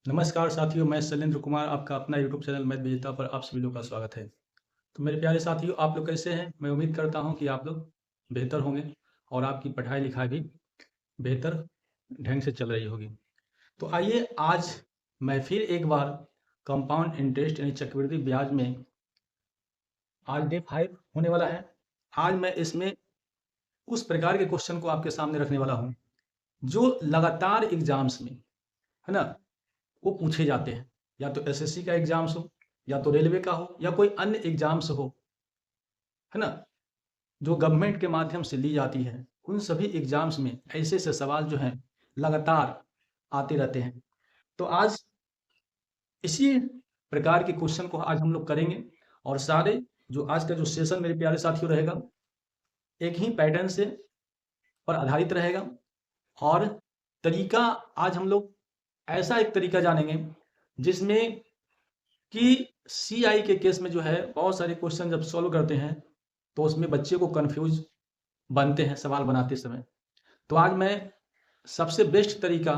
नमस्कार साथियों, मैं शैलेंद्र कुमार आपका अपना यूट्यूब चैनल मैथ विजेता पर आप सभी लोग का स्वागत है। तो मेरे प्यारे साथियों, आप लोग कैसे हैं? मैं उम्मीद करता हूं कि आप लोग बेहतर होंगे और आपकी पढ़ाई-लिखाई भी बेहतर ढंग से चल रही होगी। तो आइए आज मैं फिर एक बार कंपाउंड इंटरेस्ट यानी चक्रवृद्धि ब्याज में आज डे 5 होने वाला है। आज मैं इसमें उस प्रकार के क्वेश्चन को आपके सामने रखने वाला हूँ, जो लगातार एग्ज़ाम्स में, है ना? वो पूछे जाते हैं, या तो एसएससी का एग्जाम्स हो, या तो रेलवे का हो, या कोई अन्य एग्जाम्स हो, है ना? जो गवर्नमेंट के माध्यम से ली जाती है, उन सभी एग्जाम्स में ऐसे ऐसे सवाल जो हैं लगातार आते रहते हैं। तो आज इसी प्रकार के क्वेश्चन को आज हम लोग करेंगे और सारे जो आज का जो सेशन मेरे प्यारे साथियों रहेगा, एक ही पैटर्न से पर आधारित रहेगा। और तरीका आज हम लोग ऐसा एक तरीका जानेंगे जिसमें कि सीआई के केस में जो है बहुत सारे क्वेश्चन जब सॉल्व करते हैं तो उसमें बच्चे को कंफ्यूज बनते हैं सवाल बनाते समय। तो आज मैं सबसे बेस्ट तरीका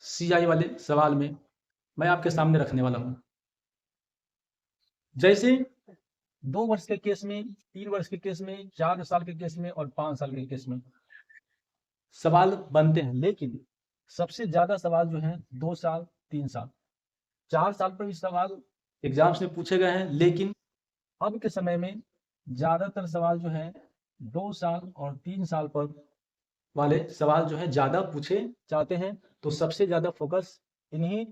सीआई वाले सवाल में मैं आपके सामने रखने वाला हूं। जैसे 2 वर्ष के केस में, 3 वर्ष के केस में, 4 साल के केस में और 5 साल के केस में सवाल बनते हैं, लेकिन सबसे ज्यादा सवाल जो है 2 साल, 3 साल, 4 साल पर भी सवाल एग्जाम्स में पूछे गए हैं। लेकिन अब के समय में ज्यादातर सवाल जो है 2 साल और 3 साल पर वाले सवाल जो है ज्यादा पूछे जाते हैं। तो सबसे ज्यादा फोकस इन्हीं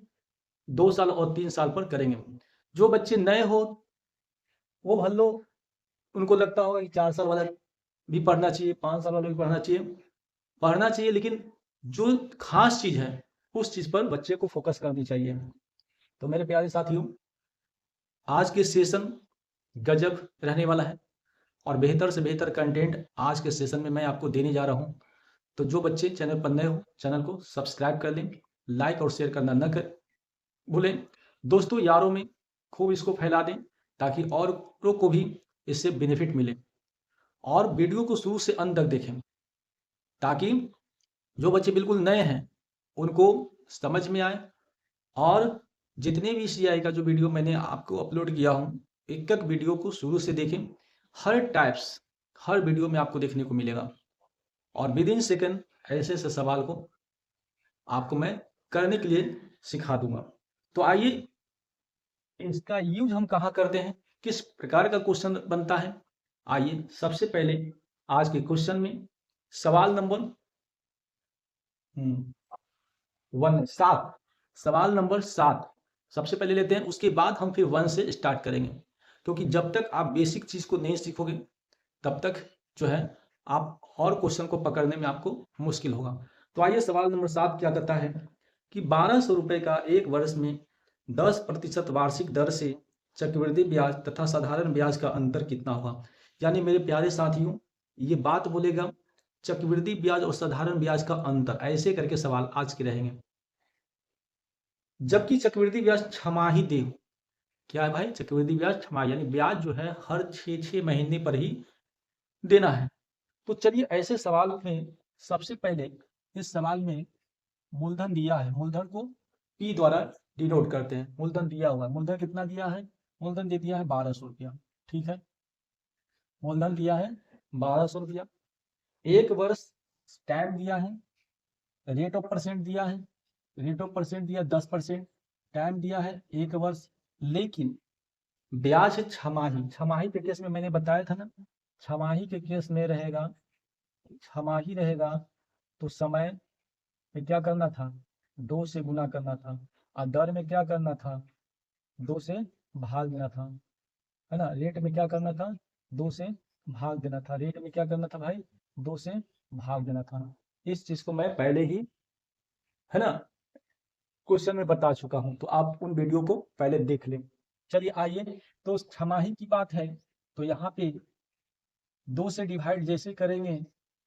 2 साल और 3 साल पर करेंगे। जो बच्चे नए हो वो भल लो, उनको लगता होगा कि 4 साल वाला भी पढ़ना चाहिए, 5 साल वाला भी पढ़ना चाहिए, लेकिन जो खास चीज है उस चीज पर बच्चे को फोकस करनी चाहिए। तो मेरे प्यारे साथियों, आज के सेशन गजब रहने वाला है और बेहतर से बेहतर कंटेंट आज के सेशन में मैं आपको देने जा रहा हूं। तो जो बच्चे चैनल पर नए हो, चैनल को सब्सक्राइब कर लें, लाइक और शेयर करना न कर भूलें। दोस्तों यारों में खूब इसको फैला दें ताकि औरों को भी इससे बेनिफिट मिले। और वीडियो को शुरू से अंत तक देखें ताकि जो बच्चे बिल्कुल नए हैं उनको समझ में आए। और जितने भी सीआई का जो वीडियो मैंने आपको अपलोड किया हूँ, एक एक वीडियो को शुरू से देखें। हर वीडियो में आपको देखने को मिलेगा और विद इन सेकेंड ऐसे ऐसे सवाल को आपको मैं करने के लिए सिखा दूंगा। तो आइए, इसका यूज हम कहाँ करते हैं, किस प्रकार का क्वेश्चन बनता है। आइए सबसे पहले आज के क्वेश्चन में सवाल नंबर 7, सवाल नंबर 7 सबसे पहले लेते हैं, उसके बाद हम फिर 1 से स्टार्ट करेंगे। क्योंकि जब तक आप बेसिक चीज को नहीं सीखोगे तब तक जो है आप और क्वेश्चन को पकड़ने में आपको मुश्किल होगा। तो आइए सवाल नंबर 7 क्या कहता है कि 1200 रुपए का एक वर्ष में 10% वार्षिक दर से चक्रवृद्धि ब्याज तथा साधारण ब्याज का अंतर कितना होगा। यानी मेरे प्यारे साथियों, ये बात बोलेगा चक्रवृद्धि ब्याज और साधारण ब्याज का अंतर, ऐसे करके सवाल आज के रहेंगे। जबकि चक्रवृद्धि ब्याज छमाही दे, क्या है भाई? चक्रवृद्धि ब्याज छमाही यानी ब्याज जो है हर 6 महीने पर ही देना है। तो चलिए ऐसे सवाल में सबसे पहले इस सवाल में मूलधन दिया है, मूलधन को पी द्वारा डिनोट करते हैं। मूलधन दिया हुआ है, मूलधन कितना दिया है? मूलधन दे दिया है 1200 रुपया। ठीक है, मूलधन दिया है 1200 रुपया। एक वर्ष टाइम दिया है, रेट ऑफ परसेंट दिया है, रेट ऑफ परसेंट दिया 10%, टाइम दिया है 1 वर्ष। लेकिन ब्याज है छमाही। छमाही के केस में मैंने बताया था ना, छमाही के केस में रहेगा, छमाही रहेगा तो समय में क्या करना था? 2 से गुना करना था। और दर में क्या करना था? 2 से भाग देना था, है ना। रेट में क्या करना था? 2 से भाग देना था। रेट में क्या करना था भाई? 2 से भाग देना था। इस चीज को मैं पहले ही, है ना, क्वेश्चन में बता चुका हूं, तो आप उन वीडियो को पहले देख लें। चलिए आइए, तो छमाही की बात है तो यहाँ पे 2 से डिवाइड जैसे करेंगे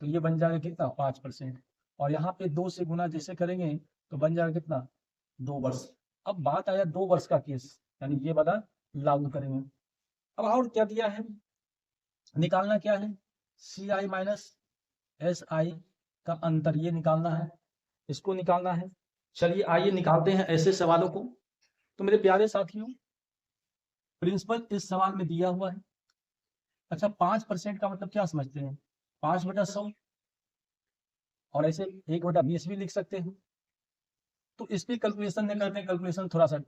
तो ये बन जाएगा कितना? 5%। और यहाँ पे 2 से गुना जैसे करेंगे तो बन जाएगा कितना? 2 वर्ष। अब बात आया 2 वर्ष का केस, यानी ये वाला लागू करेंगे। अब और क्या दिया है? निकालना क्या है? सी आई माइनस एस आई का अंतर, ये निकालना है, इसको निकालना है। चलिए आइए निकालते हैं ऐसे सवालों को। तो मेरे प्यारे साथियों, प्रिंसिपल इस सवाल में दिया हुआ है। अच्छा, 5% का मतलब क्या समझते हैं? 5/100, और ऐसे 1/20 भी लिख सकते हैं। तो इसकी कैलकुलेशन नहीं करते हैं, कैलकुलेशन थोड़ा सा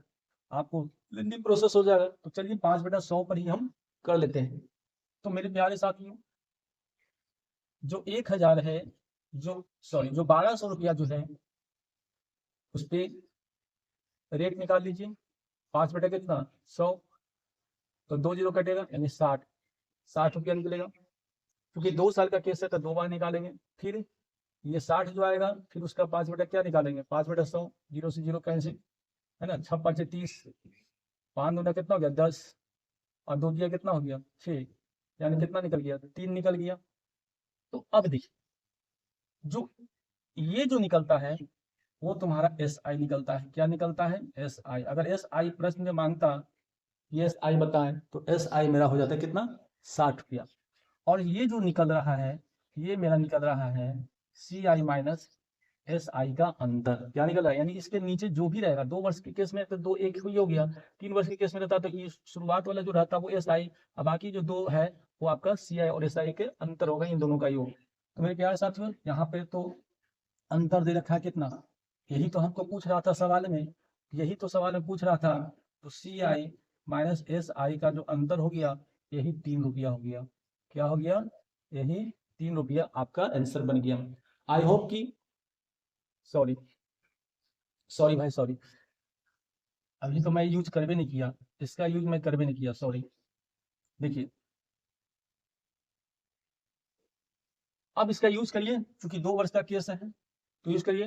आपको लेंदी प्रोसेस हो जाएगा। तो चलिए 5/100 पर ही हम कर लेते हैं। तो मेरे प्यारे साथियों, जो 1000 है, जो 1200 रुपया जो है, उस पर रेट निकाल लीजिए। 5 कितना 100, तो 2 जीरो कटेगा यानी 60 रुपया निकलेगा। क्योंकि 2 साल का केस है तो 2 बार निकालेंगे। फिर ये 60 जो आएगा, फिर उसका 5 क्या निकालेंगे, 5/100, जीरो से जीरो कैंसिल, है ना। 6×5 = 30, 5 दूना कितना हो गया 10, और 2 दिया कितना हो गया 6, यानी कितना निकल गया 3 निकल गया। तो अब देखिए, जो ये जो निकलता है वो तुम्हारा एस आई निकलता है। क्या निकलता है? S I. अगर एस आई प्रश्न में मांगता ये एस आई बताएं, तो एस आई मेरा हो जाता है कितना, 60 रुपया। और ये जो निकल रहा है, ये मेरा निकल रहा है सी आई माइनस एस आई का अंतर। क्या निकल रहा है? यानी इसके नीचे जो भी रहेगा, 2 वर्ष के केस में तो 2 एक ही हो गया, 3 वर्ष के केस में रहता तो ये शुरुआत वाला जो रहता वो एस आई, और बाकी जो 2 है वो आपका सी आई और एस आई के अंतर होगा, इन दोनों का योग। तो मेरे प्यारे साथियों, यहाँ पे तो अंतर दे रखा है कितना, यही तो हमको पूछ रहा था सवाल में, यही तो सवाल में पूछ रहा था। तो सी आई माइनस एस आई का जो अंतर हो गया, यही 3 रुपया हो गया। क्या हो गया? यही 3 रुपया आपका आंसर बन गया। आई होप कि, सॉरी सॉरी भाई सॉरी, अभी तो मैं यूज करवे नहीं किया, इसका यूज मैं करवे नहीं किया, सॉरी। देखिए, अब इसका यूज करिए, क्योंकि 2 वर्ष का केस है, तो यूज करिए।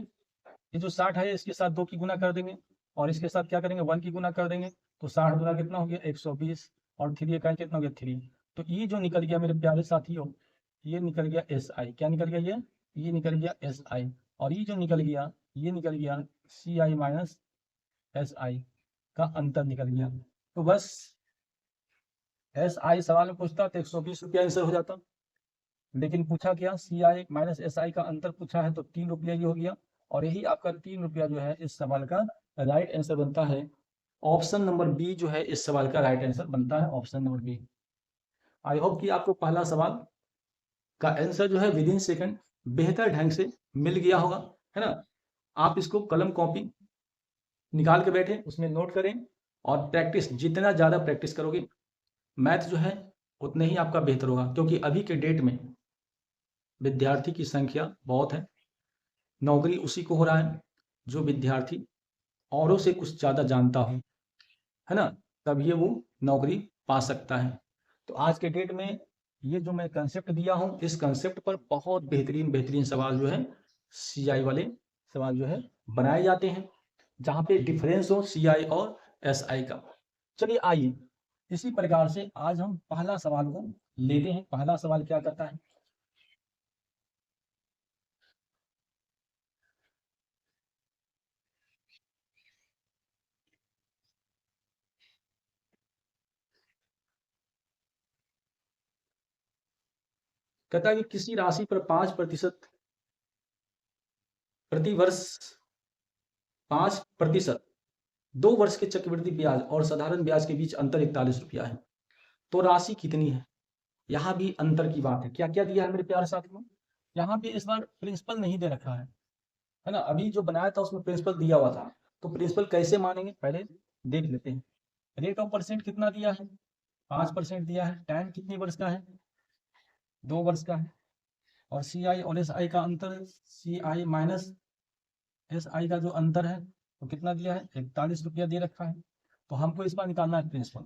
ये जो 60 है इसके साथ 2 की गुना कर देंगे, और इसके साथ क्या करेंगे 1 की गुना कर देंगे। तो 60 गुना कितना हो गया 120, और 3 का कितना हो गया 3। तो ये जो निकल गया मेरे प्यारे साथियों, ये निकल गया एस आई। क्या निकल गया? ये निकल गया एस आई। और ये जो निकल गया, ये निकल गया सी आई माइनस एस आई का अंतर निकल गया। तो बस एस आई सवाल में पूछता तो 120 रुपया आंसर हो जाता, लेकिन पूछा क्या, सी आई माइनस एस आई का अंतर पूछा है, तो 3 रुपया ये हो गया। और यही आपका 3 रुपया जो है इस सवाल का राइट आंसर बनता है। ऑप्शन नंबर बी जो है इस सवाल का राइट आंसर बनता है, option number B. I hope कि आपको पहला सवाल का आंसर जो है विद इन सेकंड बेहतर ढंग से मिल गया होगा, है ना। आप इसको कलम कॉपी निकाल के बैठे, उसमें नोट करें, और प्रैक्टिस, जितना ज़्यादा प्रैक्टिस करोगे मैथ जो है उतने ही आपका बेहतर होगा। क्योंकि अभी के डेट में विद्यार्थी की संख्या बहुत है, नौकरी उसी को हो रहा है जो विद्यार्थी औरों से कुछ ज़्यादा जानता हो, है ना, तब ये वो नौकरी पा सकता है। तो आज के डेट में ये जो मैं कंसेप्ट दिया हूँ, इस कंसेप्ट पर बहुत बेहतरीन बेहतरीन सवाल जो है सीआई वाले सवाल जो है बनाए जाते हैं, जहाँ पे डिफरेंस हो सीआई और एसआई का। चलिए आइए, इसी प्रकार से आज हम पहला सवाल को लेते हैं। पहला सवाल क्या करता है, कहता है कि किसी राशि पर 5% प्रति वर्ष, 5% 2 वर्ष के चक्रवृद्धि ब्याज और साधारण ब्याज के बीच अंतर 41 रुपया है, तो राशि कितनी है। यहाँ भी अंतर की बात है। क्या क्या दिया है मेरे प्यारे साथियों, यहाँ पे इस बार प्रिंसिपल नहीं दे रखा है ना। अभी जो बनाया था उसमें प्रिंसिपल दिया हुआ था, तो प्रिंसिपल कैसे मानेंगे पहले देख लेते हैं। रेट ऑफ परसेंट कितना दिया है, 5% दिया है। टाइम कितने वर्ष का है, 2 वर्ष का है। और सी आई और एस आई का अंतर, सी आई माइनस एस आई का जो अंतर है वो कितना दिया है, 41 रुपया दे रखा है। तो हमको इस बार निकालना है प्रिंसिपल।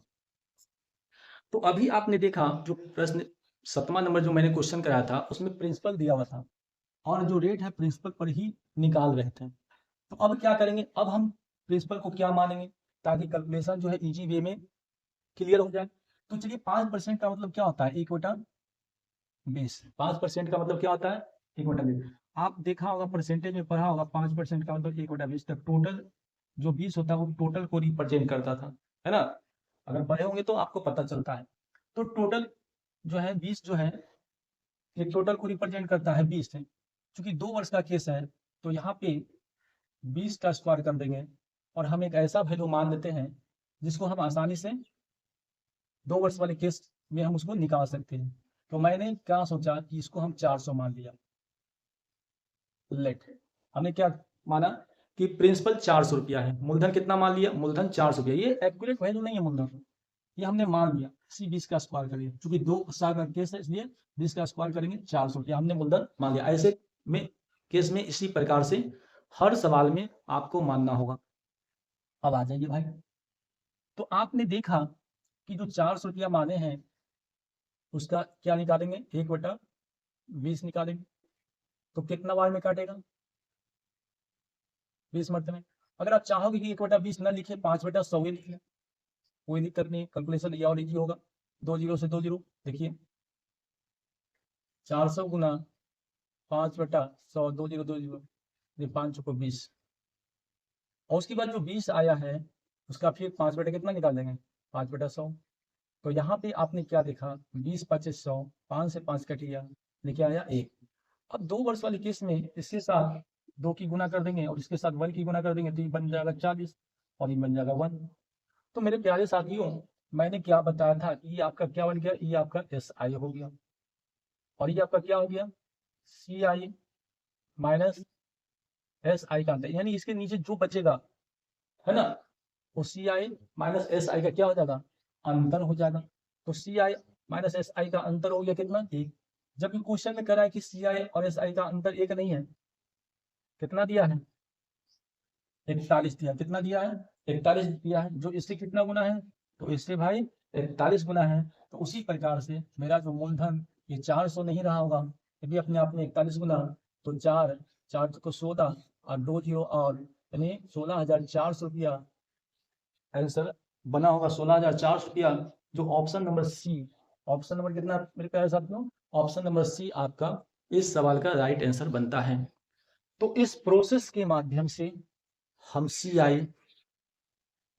तो अभी आपने देखा जो प्रश्न 7वां नंबर जो मैंने क्वेश्चन कराया था उसमें प्रिंसिपल दिया हुआ था, और जो रेट है प्रिंसिपल पर ही निकाल रहे थे। तो अब क्या करेंगे, अब हम प्रिंसिपल को क्या मानेंगे, ताकि कैलकुलेशन जो है इजी वे में क्लियर हो जाए। तो चलिए 5% का मतलब क्या होता है, 1/20। 5% का मतलब क्या होता है, 1/20। आप देखा होगा, परसेंटेज में पढ़ा होगा, 5% का मतलब 1/20 तक टोटल जो 20 होता है वो टोटल को रिप्रेजेंट करता था, है ना। अगर पढ़े होंगे तो आपको पता चलता है। तो टोटल जो है 20 जो है, ये टोटल को रिप्रेजेंट करता है 20 है। चूंकि 2 वर्ष का केस है, तो यहाँ पे 20 का स्क्वायर कर देंगे और हम एक ऐसा वैल्यू मान लेते हैं जिसको हम आसानी से 2 वर्ष वाले केस में हम उसको निकाल सकते हैं। तो मैंने क्या सोचा कि इसको हम 400 मान लिया। लेट हमने क्या माना कि प्रिंसिपल 400 रुपया है, मूलधन कितना मान लिया, मूलधन 400 रुपया। ये एक्यूरेट वैल्यू नहीं है मूलधन, ये हमने मान लिया। इसी 20 का स्क्वायर करेंगे, क्योंकि 2 साल का केस है इसलिए 20 का स्क्वायर करेंगे 400 रुपया, हमने मूलधन मान लिया। ऐसे में केस में इसी प्रकार से हर सवाल में आपको मानना होगा। अब आ जाइए भाई, तो आपने देखा कि जो 400 रुपया माने हैं उसका क्या निकालेंगे, 1/20 निकालेंगे। तो कितना बार में काटेगा, 20 मरतबे। अगर आप चाहोगे कि 1/20 न लिखे, 5/100 ही लिखे, कोई दिक्कत नहीं, कैलकुलेशन या और इजी होगा। 2 जीरो से 2 जीरो, देखिए 400 गुना 5/100, 2 जीरो 2 जीरो, 5 को 20। और उसके बाद जो 20 आया है उसका फिर 5 बटे कितना निकाल देंगे, 5/100। तो यहाँ पे आपने क्या देखा, 20 × 100, 5 से 5 कट गया, लेके आया 1। अब 2 वर्ष वाले केस में इसके साथ 2 की गुना कर देंगे और इसके साथ 1 की गुना कर देंगे, तो ये बन जाएगा 40 और ये बन जाएगा 1। तो मेरे प्यारे साथियों, मैंने क्या बताया था कि ये आपका क्या बन गया, ये आपका SI हो गया और ये आपका क्या हो गया, CI माइनस SI का अंतर, यानी इसके नीचे जो बचेगा है ना, तो CI माइनस SI का क्या हो जाएगा, अंतर हो जाएगा। तो CI माइनस SI का अंतर हो गया कितना, 1। जबकि क्वेश्चन में कह रहा है कि CI और SI का अंतर 1 नहीं है, कितना दिया है, 41 दिया। कितना दिया है, 41 दिया है। जो इससे कितना गुना है, तो इससे भाई 41 गुना है। तो उसी प्रकार से मेरा जो मूलधन ये 400 नहीं रहा होगा, यदि अपने आप में 41 गुना, तो 4 4 को 16 और 2 जीरो और यानी 16,400 रुपया आंसर बना होगा, 16,400 रुपया। जो option number C, option number कितना मेरे प्यारे साथियों, ऑप्शन नंबर सी आपका इस सवाल का राइट आंसर बनता है। तो इस प्रोसेस के माध्यम से हम CI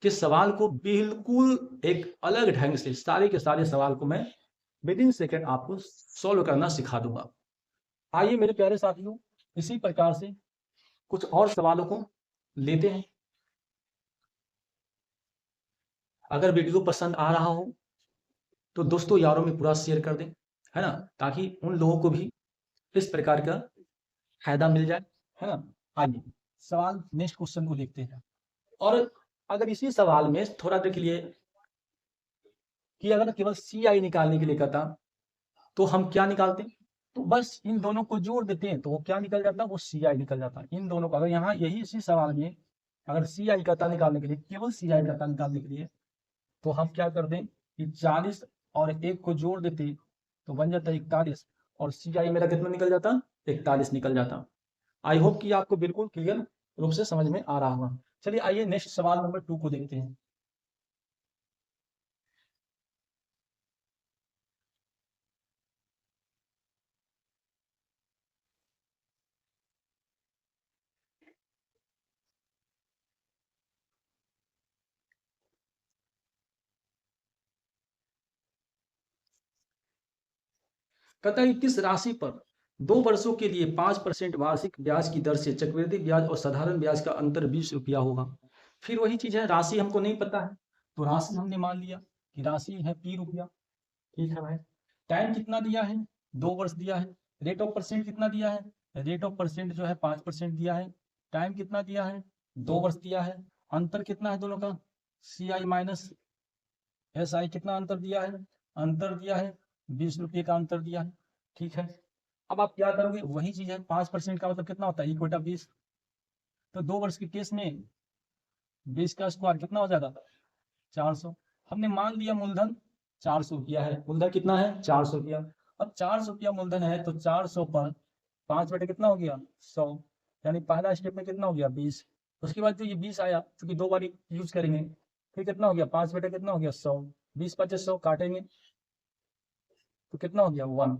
के सवाल को बिल्कुल एक अलग ढंग से, सारे के सारे सवाल को मैं विदिन सेकेंड आपको सॉल्व करना सिखा दूंगा। आइए मेरे प्यारे साथियों, इसी प्रकार से कुछ और सवालों को लेते हैं। अगर वीडियो पसंद आ रहा हो तो दोस्तों यारों में पूरा शेयर कर दें, है ना, ताकि उन लोगों को भी इस प्रकार का फायदा मिल जाए, है ना। आइए सवाल नेक्स्ट क्वेश्चन को देखते हैं। और अगर इसी सवाल में थोड़ा देख लिए कि अगर केवल CI निकालने के लिए कहता तो हम क्या निकालते, तो बस इन दोनों को जोड़ देते हैं तो वो क्या निकल जाता, वो CI निकल जाता। इन दोनों को अगर यहाँ यही इसी सवाल में अगर CI का निकालने के लिए, केवल CI का निकालने के लिए, तो हम क्या कर दें कि 40 और 1 को जोड़ देते तो बन जाता 41 और CI मेरा कितना निकल जाता, 41 निकल जाता। आई होप कि आपको बिल्कुल क्लियर रूप से समझ में आ रहा होगा। चलिए आइए नेक्स्ट सवाल नंबर 2 को देखते हैं। कहता है कि किस राशि पर 2 वर्षों के लिए 5% वार्षिक ब्याज की दर से चक्रवृद्धि ब्याज और साधारण ब्याज का अंतर 20 रुपया होगा। फिर वही चीज है, राशि हमको नहीं पता है, तो राशि हमने मान लिया कि राशि है P रुपया। ठीक है भाई, टाइम कितना दिया है, 2 वर्ष दिया है। रेट ऑफ परसेंट कितना दिया है, रेट ऑफ परसेंट जो है 5% दिया है। टाइम कितना दिया है, 2 वर्ष दिया है। अंतर कितना है दोनों का, CI माइनस SI कितना अंतर दिया है, अंतर दिया है 20 रुपये का अंतर दिया है। ठीक है, अब आप क्या करोगे, वही चीज है, 5% का मतलब कितना होता है, 1/20। तो 2 वर्ष के केस में 20 का स्क्वायर कितना हो जाएगा, 400। हमने मान लिया मूलधन 400 रुपया है, मूलधन कितना है, 400 रुपया। अब 400 रुपया मूलधन है तो 400 पर 5 बटे कितना हो गया, 100, यानी पहला स्टेप में कितना हो गया, 20। उसके बाद जो ये 20 आया, क्योंकि 2 बार यूज करेंगे, फिर कितना हो गया, 5 बटे कितना हो गया, 100। 20 × 100 काटेंगे तो कितना हो गया, 1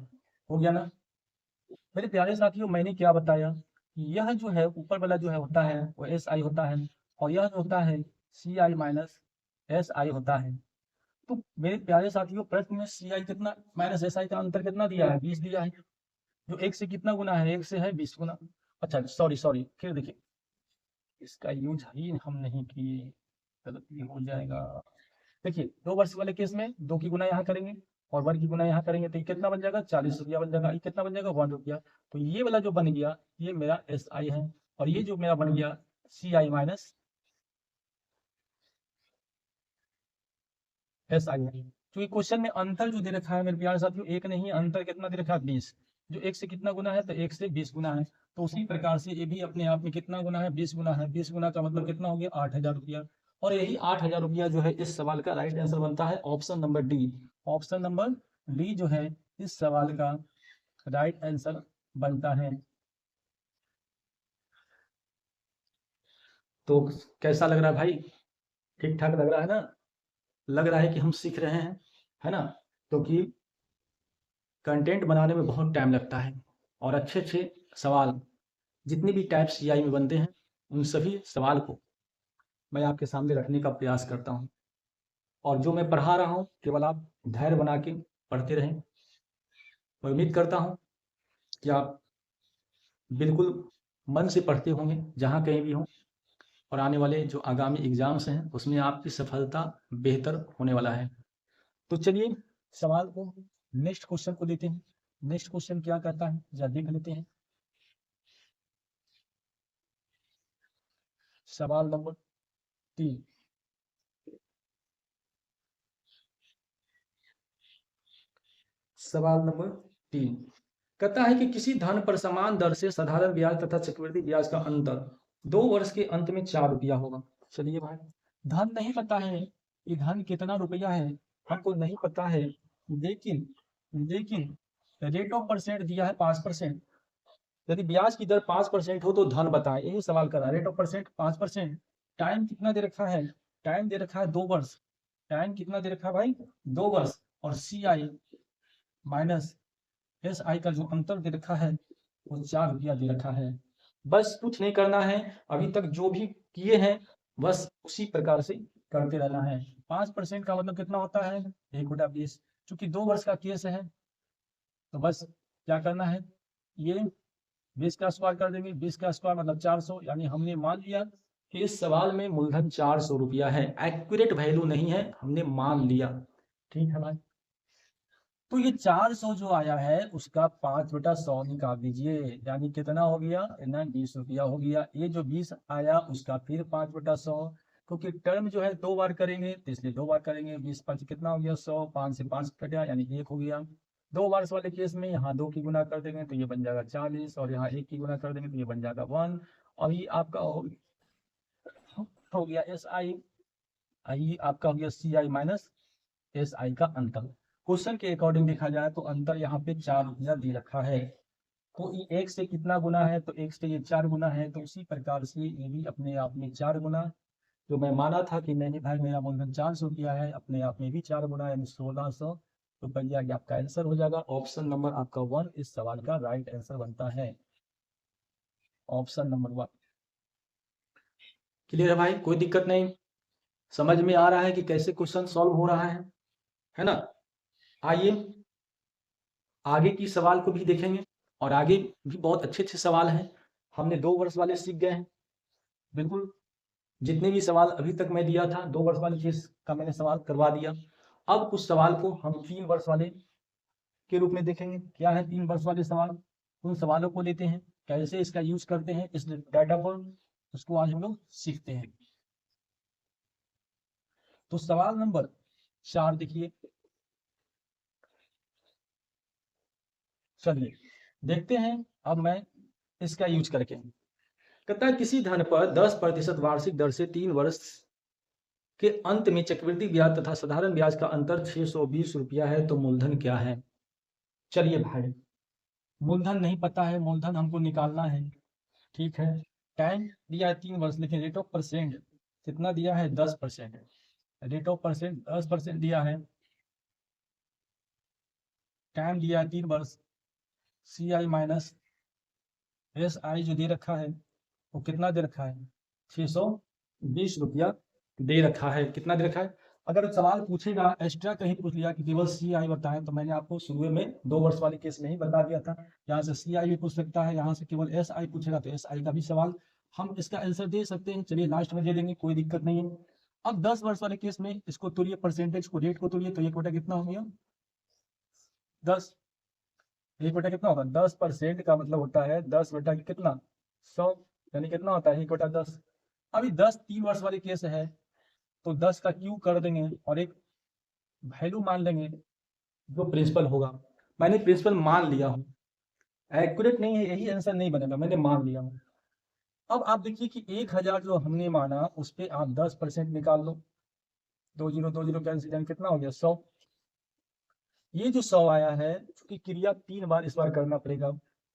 हो गया ना। मेरे प्यारे साथियों, मैंने क्या बताया कि यह जो है ऊपर वाला जो है होता है वो SI होता है और यह जो होता है CI माइनस SI होता है। तो मेरे प्यारे साथियों, प्रश्न में CI कितना माइनस SI का अंतर कितना दिया है, 20 दिया है। जो 1 से कितना गुना है, 1 से है 20 गुना। अच्छा सॉरी सॉरी, फिर देखिए इसका यूज ही हम नहीं किए, गलती हो जाएगा। देखिए 2 वर्ष वाले केस में 2 की गुना यहाँ करेंगे और 1 की गुना यहाँ करेंगे तो ये कितना बन जाएगा, 40 रुपया बन जाएगा। ये कितना बन जाएगा, 1 रुपया। तो ये वाला जो बन गया ये मेरा एस आई है, और ये जो मेरा बन गया सी आई माइनस एस आई है। क्योंकि क्वेश्चन में अंतर जो दे रखा है मेरे प्यारे साथियों, एक नहीं, अंतर कितना दे रखा है, 20। जो एक से कितना गुना है, तो एक से 20 गुना है। तो उसी प्रकार से ये भी अपने आप में कितना गुना है, 20 गुना है। 20 गुना का मतलब कितना हो गया, 8,000 रुपया। और यही 8,000 रुपया जो है इस सवाल का राइट आंसर बनता है option number D. Option number D जो है इस सवाल का राइट आंसर बनता है। तो कैसा लग रहा है भाई, ठीक ठाक लग रहा है ना? लग रहा है कि हम सीख रहे हैं, है ना? क्योंकि कंटेंट बनाने में बहुत टाइम लगता है, और अच्छे अच्छे सवाल जितने भी टाइप सीआई में बनते हैं उन सभी सवाल को मैं आपके सामने रखने का प्रयास करता हूँ। और जो मैं पढ़ा रहा हूँ केवल आप धैर्य बना के पढ़ते रहें। मैं उम्मीद करता हूँ कि आप बिल्कुल मन से पढ़ते होंगे जहाँ कहीं भी हों, और आने वाले जो आगामी एग्जाम्स हैं उसमें आपकी सफलता बेहतर होने वाला है। तो चलिए सवाल को, नेक्स्ट क्वेश्चन को लेते हैं। नेक्स्ट क्वेश्चन क्या कहता है जरा देख लेते हैं। सवाल नंबर 3, सवाल नंबर 3 कहता है कि किसी धन पर समान दर से साधारण ब्याज तथा चक्रवृद्धि ब्याज का अंतर 2 वर्ष के अंत में 4 रुपया होगा। चलिए भाई, धन नहीं पता है कि धन कितना रुपया है, हमको नहीं पता है, लेकिन लेकिन रेट ऑफ परसेंट दिया है 5%। यदि ब्याज की दर 5% हो तो धन बताएं, यही सवाल कर रहा है। रेट ऑफ परसेंट 5%, टाइम कितना दे रखा है, टाइम दे रखा है 2 वर्ष। टाइम कितना दे रखा है भाई, 2 वर्ष। और सी आई माइनस एस आई का जो अंतर दे रखा है वो 4 रुपया दे रखा है। बस कुछ नहीं करना है, अभी तक जो भी किए हैं बस उसी प्रकार से करते रहना है। 5% का मतलब कितना होता है, 1/20। चूंकि 2 वर्ष का केस है तो बस क्या करना है, ये 20 का स्क्वायर कर देंगे। 20 का स्क्वायर मतलब 400, यानी हमने मान लिया कि इस सवाल में मूलधन 400 रुपया है। एक्यूरेट वैल्यू नहीं है, हमने मान लिया। ठीक है भाई, तो ये 400 जो आया है उसका 5/100 निकाल दीजिए, यानी कितना हो गया ना, 20 रुपया हो गया। ये जो 20 आया उसका फिर 5/100, क्योंकि टर्म जो है 2 बार करेंगे तो इसलिए 2 बार करेंगे। 20 5 कितना हो गया, 100। 5 से 5 कटा यानी 1 हो गया। 2 बार वाले केस में यहाँ 2 की गुना कर देंगे तो ये बन जाएगा 40, और यहाँ 1 की गुना कर देंगे तो ये बन जाएगा 1। और ये आपका हो गया एस आई, आपका हो गया सी आई माइनस एस आई का अंतर। क्वेश्चन के अकॉर्डिंग देखा जाए तो अंतर यहाँ पे 4 रुपया दे रखा है। तो ये 1 से कितना गुना है, तो 1 से ये 4 गुना है। तो उसी प्रकार से ये भी अपने आप में 4 गुना, जो मैं माना था कि नहीं भाई मेरा मूलधन 400 रुपया है, अपने आप में भी 4 गुना यानी 1600 रुपया ये आपका आंसर हो जाएगा। ऑप्शन नंबर आपका 1 इस सवाल का राइट आंसर बनता है। ऑप्शन नंबर 1 क्लियर है भाई, कोई दिक्कत नहीं, समझ में आ रहा है कि कैसे क्वेश्चन सॉल्व हो रहा है ना? आइए आगे की सवाल को भी देखेंगे, और आगे भी बहुत अच्छे अच्छे सवाल हैं। हमने 2 वर्ष वाले सीख गए हैं, बिल्कुल जितने भी सवाल अभी तक मैं दिया था 2 वर्ष वाले केस का मैंने सवाल करवा दिया। अब कुछ सवाल को हम 3 वर्ष वाले के रूप में देखेंगे। क्या है 3 वर्ष वाले सवाल, उन सवालों को लेते हैं, कैसे इसका यूज करते हैं, इस डाटा को, उसको आज हम लोग सीखते हैं। तो सवाल नंबर 4 देखिए, चलिए देखते हैं अब मैं इसका यूज करके। कहता है किसी धन पर 10% वार्षिक दर से 3 वर्ष के अंत में चक्रवृद्धि ब्याज तथा साधारण ब्याज का अंतर 620 रुपया है, तो मूलधन क्या है? चलिए भाई, मूलधन नहीं पता है, मूलधन हमको निकालना है। ठीक है, टाइम दिया है 3 वर्ष, लेकिन रेट ऑफ परसेंट कितना दिया है, 10%। रेट ऑफ परसेंट 10% दिया है, टाइम दिया है 3 वर्ष। सी आई माइनस एस आई जो दे रखा है वो कितना दे रखा है, 620 रुपया दे रखा है। कितना दे रखा है, अगर सवाल पूछेगा एक्स्ट्रा कहीं पूछ लिया कि केवल सी आई बताएं, तो मैंने आपको शुरू में 2 वर्ष वाले केस में ही बता दिया था। यहाँ से सी आई भी पूछ सकता है, यहाँ से केवल एस आई पूछेगा तो एस आई का भी सवाल हम इसका आंसर दे सकते हैं। चलिए लास्ट में दे देंगे, कोई दिक्कत नहीं है। अब 10 वर्ष वाले केस में इसको तोड़िए, परसेंटेज को, रेट को तोड़िए, तो 1 बटा कितना हो गया 10। 1 बटा कितना होगा 10%, का मतलब होता है 10 बटा कितना 100, यानी कितना होता है 1 बटा 10। अभी 10 3 वर्ष वाले केस है, तो 10 का क्यू कर देंगे और एक वैल्यू मान लेंगे जो प्रिंसिपल होगा। मैंने प्रिंसिपल मान लिया हूँ, एक्यूरेट नहीं है, यही आंसर नहीं बनेगा, मैंने मान लिया हूँ। अब आप देखिए कि 1000 जो हमने माना उस पर आप 10% निकाल लो, 2 0 कैंसिल, यानी कितना हो गया 100। ये जो 100 आया है, चूंकि क्रिया 3 बार इस बार करना पड़ेगा,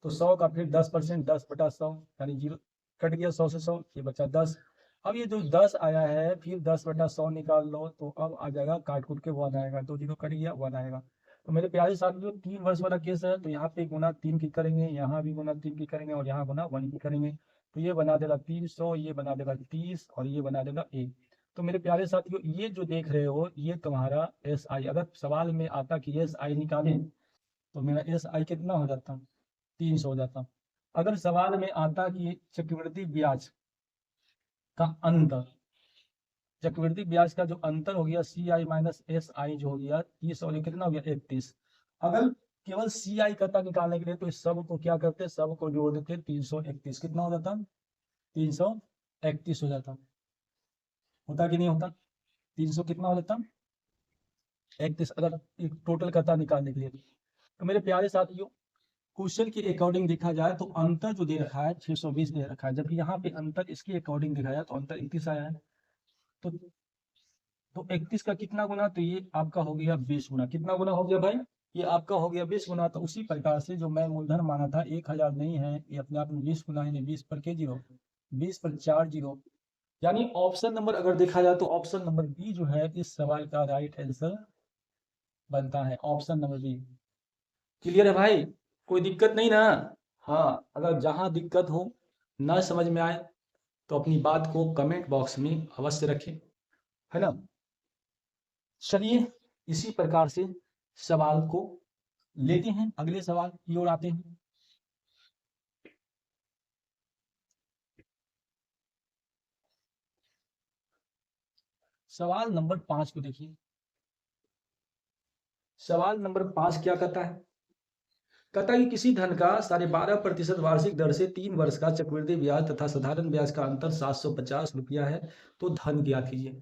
तो 100 का फिर 10%, 10 बटा 100, यानी 0 कट गया 100 से 100, ये बचा 10। अब ये जो 10 आया है, फिर 10 बटा 100 निकाल लो, तो अब आ जाएगा काट कूट के 1 आएगा, 2 0 कट गया 1 आएगा। तो मेरे प्यारे साथियों 3 वर्ष वाला केस है, तो यहाँ पे गुना 3 की करेंगे, यहाँ भी गुना 3 की करेंगे, और यहाँ गुना 1 की करेंगे, तो ये बना देगा 300, ये बना देगा 30, और ये बना देगा 1। तो मेरे प्यारे साथियों ये जो देख रहे हो ये तुम्हारा एस आई, अगर सवाल में आता कि एस आई निकालें तो मेरा एस आई कितना हो जाता 300 हो जाता। अगर सवाल में आता कि चक्रवृद्धि ब्याज का अंतर, चक्रवृद्धि ब्याज का जो अंतर हो गया सी आई माइनस एस आई जो हो गया 30 और ये कितना हो गया 31, अगर केवल सी आई कता निकालने के लिए तो इस सब को क्या करते, सब को जोड़ देते 331, कितना हो जाता 331 हो जाता। होता कि नहीं होता 300 कितना हो जाता 31, अगर एक टोटल कता निकालने के लिए। तो मेरे प्यारे साथियों क्वेश्चन के अकॉर्डिंग देखा जाए तो अंतर जो दे रखा है 620 दे रखा है, जबकि यहाँ पे अंतर इसके अकॉर्डिंग देखा जाए तो अंतर 31 आया है। तो 31 का कितना गुना, तो ये आपका हो गया 20 गुना। कितना गुना हो गया भाई, ये आपका हो गया 20 गुना। तो उसी प्रकार से जो मैं मूलधन माना था 1000 नहीं है, ये अपने आप में 20 गुना है, 20 पर के जीरो, 20 पर 4 जीरो, यानी ऑप्शन नंबर अगर देखा जाए तो ऑप्शन नंबर बी जो है इस सवाल का राइट आंसर बनता है, ऑप्शन नंबर बी। क्लियर है भाई, कोई दिक्कत नहीं ना। हाँ, अगर जहां दिक्कत हो, ना समझ में आए, तो अपनी बात को कमेंट बॉक्स में अवश्य रखें, है ना। चलिए इसी प्रकार से सवाल को लेते हैं, अगले सवाल की ओर आते हैं। सवाल नंबर 5 को देखिए। सवाल नंबर 5 क्या कहता है, कहता है कि किसी धन का 12.5% वार्षिक दर से 3 वर्ष का चक्रवृद्धि ब्याज तथा साधारण ब्याज का अंतर 750 रुपया है, तो धन ज्ञात कीजिए।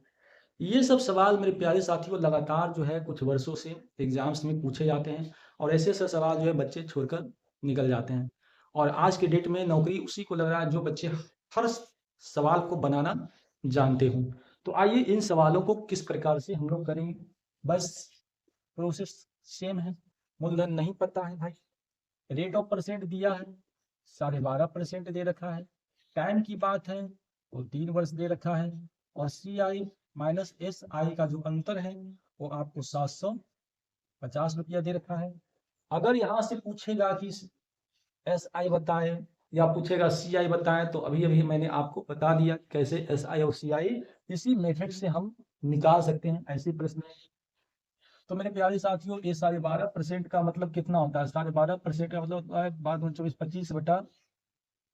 ये सब सवाल मेरे प्यारे साथियों लगातार जो है कुछ वर्षों से एग्जाम्स में पूछे जाते हैं, और ऐसे ऐसे सवाल जो है बच्चे छोड़कर निकल जाते हैं, और आज के डेट में नौकरी उसी को लग रहा है जो बच्चे हर सवाल को बनाना जानते हो। तो आइए इन सवालों को किस प्रकार से हम लोग करेंगे, बस प्रोसेस सेम है। मूलधन नहीं पता है भाई, रेट ऑफ परसेंट दिया है 12.5% दे रखा है, टाइम की बात है तो 3 वर्ष दे रखा है, और सी आई माइनस एस आई का जो अंतर है वो आपको 750 रुपया दे रखा है। अगर यहाँ से पूछेगा कि एस आई बताएं या पूछेगा सी आई बताएं, तो अभी अभी मैंने आपको बता दिया कैसे एस आई और सी आई इसी मेथड से हम निकाल सकते हैं ऐसे प्रश्न। तो मेरे प्यारे साथियों ये 12.5% का मतलब कितना होता है, 12.5% का मतलब होता है 12 25 बटा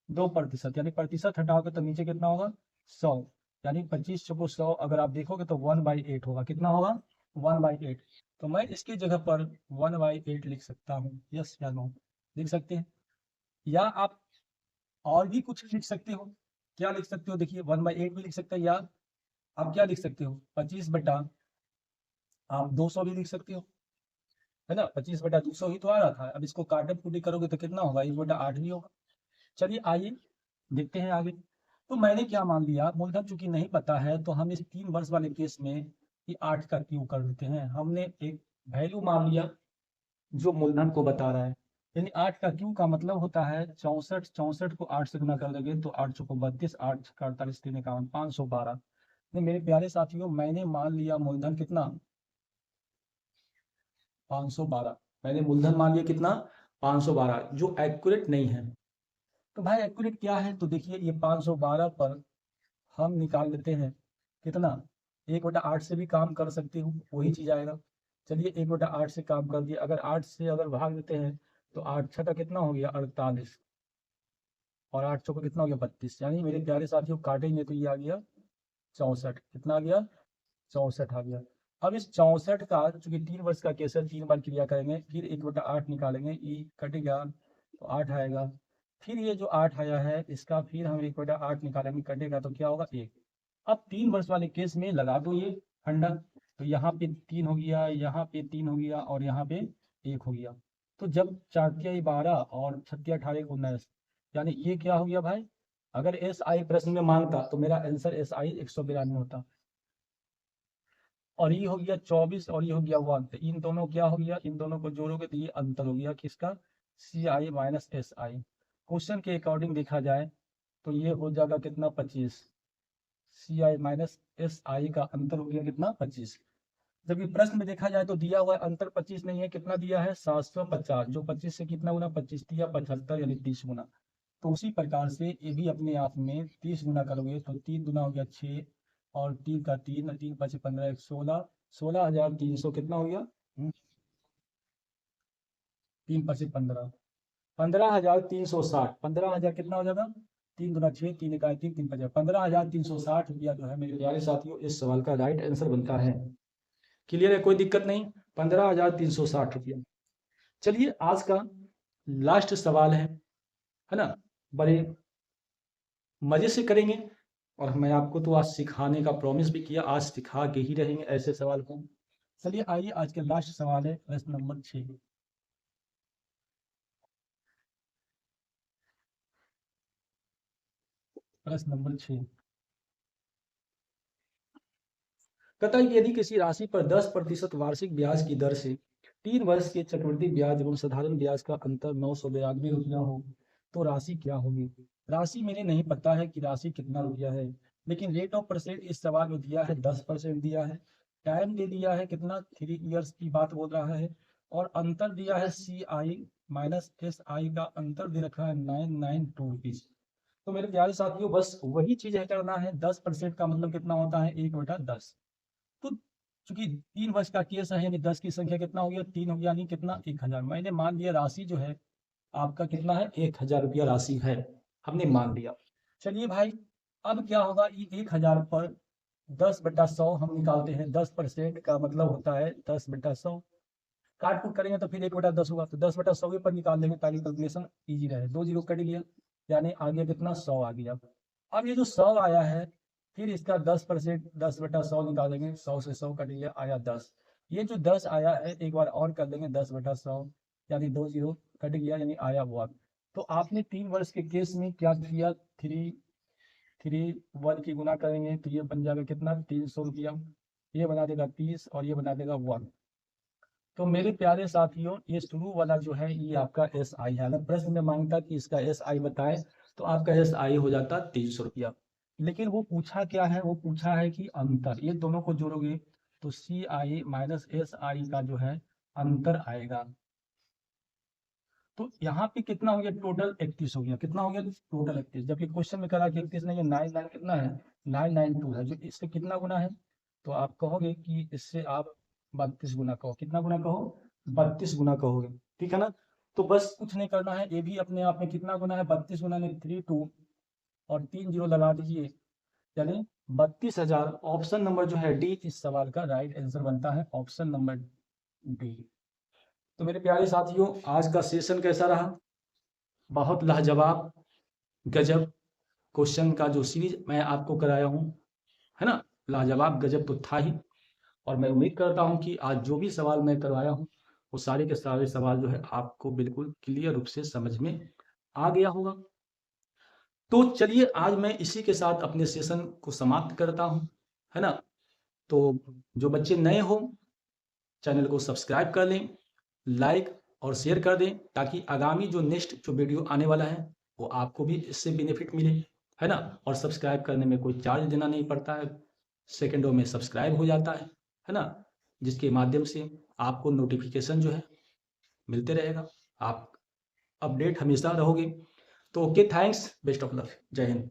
2%, यानी प्रतिशत हटाओगे तो नीचे कितना होगा 100, यानी 25 चौको 100, अगर आप देखोगे तो 1/8 होगा। कितना होगा 1/8। तो मैं इसकी जगह पर 1/8 लिख सकता हूँ, यस या नो लिख सकते हैं, या आप और भी कुछ लिख सकते हो। क्या लिख सकते हो, देखिए 1/8 भी लिख सकते हैं, या आप क्या लिख सकते हो 25 बटा आप 200 भी लिख सकते हो, है ना। 25 बटा 200 ही तो आ रहा था, अब इसको काटन कुटी करोगे तो कितना होगा 1 बटा 8 भी होगा। चलिए आइए देखते हैं आगे। तो मैंने क्या मान लिया, मूलधन चूंकि नहीं पता है तो हम इस 3 वर्ष वाले केस में ये 8 का क्यू कर देते हैं। हमने एक वैल्यू मान लिया जो मूलधन को बता रहा है, यानी 8 का क्यू का मतलब होता है 64, 64 को 8 से गुना कर देंगे तो 8 चौको 32, 8 का 48, 3 51, 512। मेरे प्यारे साथियों मैंने मान लिया मूलधन कितना 512, मैंने मूलधन मान लिया कितना 512, जो एक्यूरेट नहीं है। तो भाई एक्यूरेट क्या है, तो देखिए ये 512 पर हम निकाल लेते हैं कितना 1/8 से भी काम कर सकते हो, वही चीज आएगा। चलिए 1/8 से काम कर दिया, अगर 8 से अगर भाग देते हैं तो 8 छठा कितना हो गया 48, और 8 चौका कितना हो गया 32, यानी मेरे प्यारे साथियों काटेंगे तो ये आ गया 64। कितना आ गया 64 आ गया। अब इस 64 का चूंकि 3 वर्ष का केस है 3 बार क्रिया करेंगे, फिर 1/8 निकालेंगे, ये कटेगा तो 8 आएगा। फिर ये जो 8 आया है इसका फिर हम 1/8 निकालेंगे, कटेगा तो क्या होगा 1। अब 3 वर्ष वाले केस में लगा दो ये फंडा, तो यहाँ पे 3 हो गया, यहाँ पे 3 हो गया और यहाँ पे 1 हो गया। तो जब 4 12 और 6 18 19, यानी ये क्या हो गया भाई, अगर एस आई प्रश्न में मांगता तो मेरा आंसर एस आई 192 होता। और ये हो गया 24 और ये हो गया 1, तो इन दोनों क्या हो गया, इन दोनों को जोड़ोगे तो ये अंतर हो गया किसका, सी आई माइनस एस आई। क्वेश्चन के अकॉर्डिंग देखा जाए तो ये हो जाएगा कितना 25, सी आई माइनस एस आई का अंतर हो गया कितना 25। जबकि प्रश्न में देखा जाए तो दिया हुआ अंतर 25 नहीं है, कितना दिया है 750, जो 25 से कितना गुना 25 दिया 75 यानी 30 गुना। तो उसी प्रकार से ये भी अपने आप में 30 गुना करोगे तो 3 गुना हो गया 6 और 3 का 3, 3 5 15 1 16, 16,300 कितना हो गया 3 5 15, 15,360, 15,000 कितना हो जाएगा 3 गुना 6, 3 इकाई 3, 3 5 15,360 रुपया जो है मेरे प्यारे साथियों इस सवाल का राइट आंसर बनता है। क्लियर है, कोई दिक्कत नहीं, 15,360 रुपया। चलिए आज का लास्ट सवाल है ना, बड़े मजे से करेंगे और मैं आपको तो आज सिखाने का प्रॉमिस भी किया, आज सिखा के ही रहेंगे ऐसे सवाल को। चलिए आइए आज का लास्ट सवाल है प्रश्न नंबर 6। प्रश्न नंबर 6 कहता है कि यदि किसी राशि पर 10% वार्षिक ब्याज की दर से 3 वर्ष के चक्रवृद्धि ब्याज एवं साधारण ब्याज का अंतर 992 रुपया हो तो राशि क्या होगी। राशि मैंने नहीं पता है कि राशि कितना रुपया है, लेकिन रेट ऑफ परसेंट इस सवाल में दिया है 10% दिया है, टाइम दे दिया है कितना 3 इयर्स की बात बोल रहा है, और अंतर दिया है सी आई माइनस एस आई का अंतर दे रखा है 992 रुपीज। तो मेरे प्यारे साथियों बस वही चीज है करना है, 10% का मतलब कितना होता है 1/10। तो चूंकि 3 वर्ष का केस है यानी 10 की संख्या कितना हो गया 3 हो गया, यानी कितना 1000। मैंने मान लिया राशि जो है आपका कितना है 1000 रुपया राशि है, हमने मान लिया। चलिए भाई अब क्या होगा, ये 1000 पर 10/100 हम निकालते हैं, 10% का मतलब होता है 10/100, काट कूट करेंगे तो फिर 1/10 होगा, तो 10/100 पर निकाल लेंगे ताकि कैलकुलेशन ईजी रहे। 2 जीरो कट लिया यानी आ गया कितना 100 आ गया। अब ये जो 100 आया है फिर इसका 10%, 10/100 निकालेंगे, 100 से 100 कट लिया आया 10। ये जो 10 आया है एक बार और कर देंगे 10/100 यानी 2 जीरो कट गया यानी आया 1। तो आपने 3 वर्ष के केस में क्या किया, 3 1 की गुना करेंगे तो ये बन जाएगा कितना 300 रुपया, ये बना देगा 30 और ये बना देगा 1। तो मेरे प्यारे साथियों ये शुरू वाला जो है ये आपका एस आई है। अगर प्रश्न में मांगता कि इसका एस आई बताए तो आपका एस आई हो जाता 300 रुपया। लेकिन वो पूछा क्या है, वो पूछा है कि अंतर, ये दोनों को जोड़ोगे तो सी आई माइनस एस आई का जो है अंतर आएगा। तो यहाँ पे कितना हो गया टोटल 31 हो गया, कितना हो गया टोटल 31, जबकि क्वेश्चन में करा कि 31 नहीं है 99 कितना है 992 है, जो इससे कितना गुना है, तो आप कहोगे कि इससे आप 32 गुना कहो, कितना गुना कहो 32 गुना कहोगे, ठीक है ना। तो बस कुछ नहीं करना है, ये भी अपने आप में कितना गुना है 32 गुना में 32 और 3 जीरो लगा दीजिए यानी 32,000। ऑप्शन नंबर जो है डी इस सवाल का राइट आंसर बनता है, ऑप्शन नंबर डी। तो मेरे प्यारे साथियों आज का सेशन कैसा रहा, बहुत लाजवाब गजब क्वेश्चन का जो सीरीज मैं आपको कराया हूँ है ना, लाजवाब गजब तो था ही। और मैं उम्मीद करता हूँ कि आज जो भी सवाल मैं करवाया हूँ वो सारे के सारे सवाल जो है आपको बिल्कुल क्लियर रूप से समझ में आ गया होगा। तो चलिए आज मैं इसी के साथ अपने सेशन को समाप्त करता हूँ, है ना। तो जो बच्चे नए हो चैनल को सब्सक्राइब कर लें, लाइक और शेयर कर दें, ताकि आगामी जो नेक्स्ट जो वीडियो आने वाला है वो आपको भी इससे बेनिफिट मिले, है ना। और सब्सक्राइब करने में कोई चार्ज देना नहीं पड़ता है, सेकंडों में सब्सक्राइब हो जाता है ना, जिसके माध्यम से आपको नोटिफिकेशन जो है मिलते रहेगा, आप अपडेट हमेशा रहोगे। तो okay, thanks, best of luck, जय हिंद।